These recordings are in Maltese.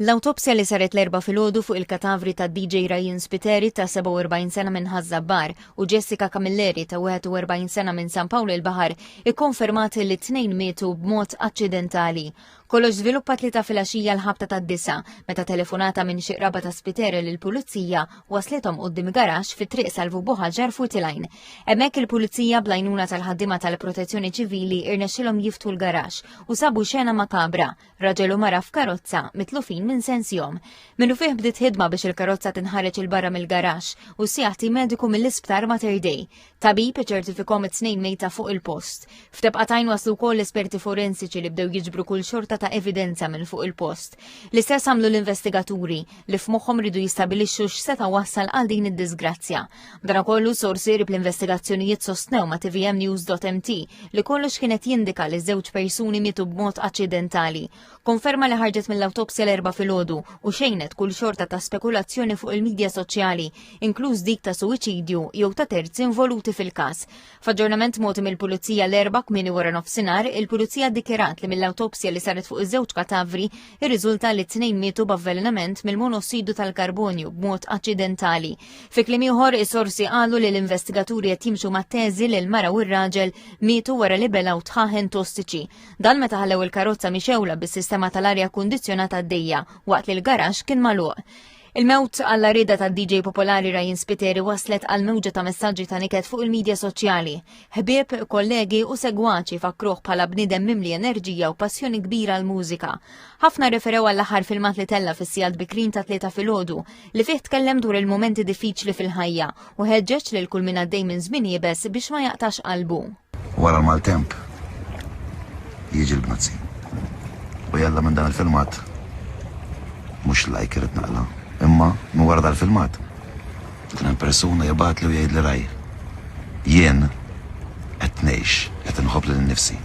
L-awtopsja li saret l-4 filgħodu fuq il-katavri ta' DJ Ryan Spiteri ta' 47 sena minn Ħażabbar u Jessica Camilleri ta' 41 sena minn San Paolo il-Baħar ikkonfermat li t-tnejn mietu b'mod aċċidentali. Kollox żviluppat li ta' filgħaxija l-ħabta tad-disa meta telefonata minn xi qraba ta' Spiteri lill-pulizija waslithom quddiem garaxx fit-triq Salvu Boħaġar Futilajn. Hemmhekk il-pulizija bl-għajnuna tal-ħaddiema tal-Protezzjoni Ċivili irnexxilhom jiftu l-garaxx u sabu xena makabra, raġel u mara f'karozza mitlufin minn sensjom. Minnu fih bdiet ħidma biex il-karozza tinħareġ il-barra mill-garaxx u sjaħti mediku mill-isptar Mater Dei. Tabib iċertifikhom it-tnejn mejta fuq il-post. F'tebqatajn waslu wkoll l-esperti forensiċi li bdew jiġbru kull xorta ta' evidenza minn fuq il-post. L-istess għamlu l-investigaturi li f'moħħhom ridu jistabilixxu x'seta' wassal għal din id-disgrazzja. Madankollu sorsi rib l-investigazzjonijiet sostnew ma' tvmnews.mt li kollox kienet jindika li żewġ persuni mietu b'mod aċċidentali. Konferma li ħarġet mill-awtopsja l-4 filgħodu u xejnet kull xorta ta' spekulazzjoni fuq il-midja soċjali, inkluż dik ta' suwiċidju jew ta' terzi involuti fil-każ. F'aġġornament mogħti mill-Pulizija l-4 kmieni wara nofsinhar, il-Pulizija ddikjarat li mill-awtopsja li saret fuq iż-żewġ katavri irriżulta li t-tnejn mietu b'avvelenament mill-monossidu tal-karbonju b'mod aċċidentali. Fi kliem ieħor is-sorsi qalu li l-investigaturi qed jimxu mat-teżi li l-mara u r-raġel mietu wara li belgħu tħaħen tossiċi. Dan meta ħallew il-karozza mixewla bis-sistema tal-arja kundizzjonata għaddejja waqt li l-garaxx kien magħluq. Il-mewt għalla rida ta' DJ popolari Ryan Spiteri waslet għal mewġa ta' messaġġi ta' niket fuq il-medja soċjali. Ħbieb, kollegi u segwaċi fakruh bħala bniedem mimli enerġija u passjoni kbira għal mużika. Ħafna referew għall-aħħar filmat li tella fis-sijad bikrin ta' 3 filgħodu li fih tkellem dwar il-momenti diffiċli fil-ħajja u ħeġġeġ lil kull min għaddej minn żmien jibes biex ma jaqtax qalbu. Wara l-maltemp jiġi l-bnazzi. U jalla minn dan il-filmat mhux lajk irid naqla. Imma mu wara dal-filmat. Kien persuna jibgħat li u jgħid li raj. Jien qed ngħix, qed inħobb lil nnifsi.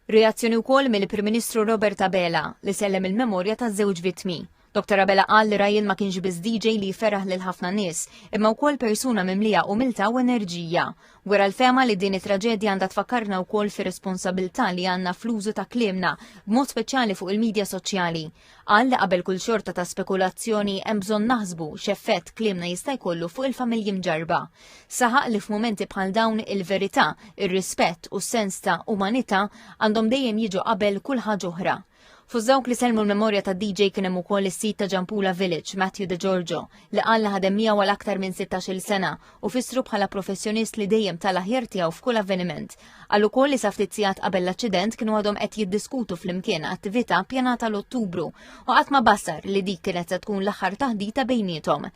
Reazzjoni wkoll mill-Prim Ministru Robert Abela li sellem il-memorja taż-żewġ vittmi. Dr. Abela qal li Ryan ma kienx biss DJ li jferraħ lil ħafna nies, imma wkoll persuna mimlija umilta u enerġija. Wara l-fema li din it-traġedja għandha tfakkarna wkoll fi responsabilità li għandna fl-użu ta' kliemna, b'mod speċjali fuq il-medja soċjali. Qal li qabel kull xorta ta' spekulazzjoni hemm bżonn naħsbu x'effett kliemna jista' jkollu fuq il-familji mġarba. Saħaq li f'mumenti bħal dawn il-verità, ir-rispett u s-sens ta' umanità għandhom dejjem jiġu qabel kull ħaġa oħra. Fuż-dawk li selmu l-memorja ta' DJ kien hemm ukoll is-sit ta' Ġampula Village, Matthew De Giorgio, li qal li ħadem miegħu għal aktar minn 16-il sena u fissru bħala professjonist li dejjem tal-aħjar tiegħu f'kull avveniment. Qal ukoll li sa ftit sigħat qabel l-aċċident kienu għadhom qed jiddiskutu flimkien attività ppjanata l-Ottubru u qatt ma bassar li dik kienet se tkun l-aħħar taħdita bejniethom.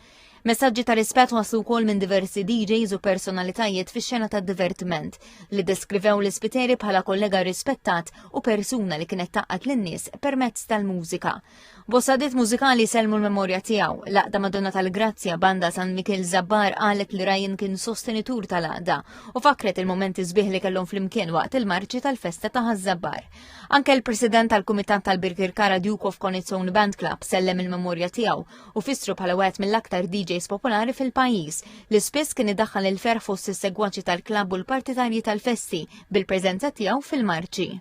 Messaġġi ta' rispett waslu wkoll minn diversi DJs u personalitajiet fix-xena tad-divertiment li deskrivew l-Spiteri bħala kollega rispettat u persuna li kienet taqqat lin-nies permezz tal-mużika. Bossadiet mużikali selmu l-memorja tiegħu. L-Aqda Madonna tal-Grazzja banda San Mikel Zabbar qalet li Ryan kien sostenitur tal-Aqda u fakret il-momenti sbieħ li kellhom flimkien waqt il-marċi tal-festa ta' Ħażabbar. Anke l-President tal-Kumitat tal-Birkirkara Duke of Connezon Band Club sellem il-memorja tiegħu u fissru bħala wieħed mill-aktar DJs popolari fil-pajjiż li spiss kien iddaħħal il-ferħ fost is-segwaċi tal-klabb u l-partitarji tal-festi bil-preżenza tiegħu fil-marċi.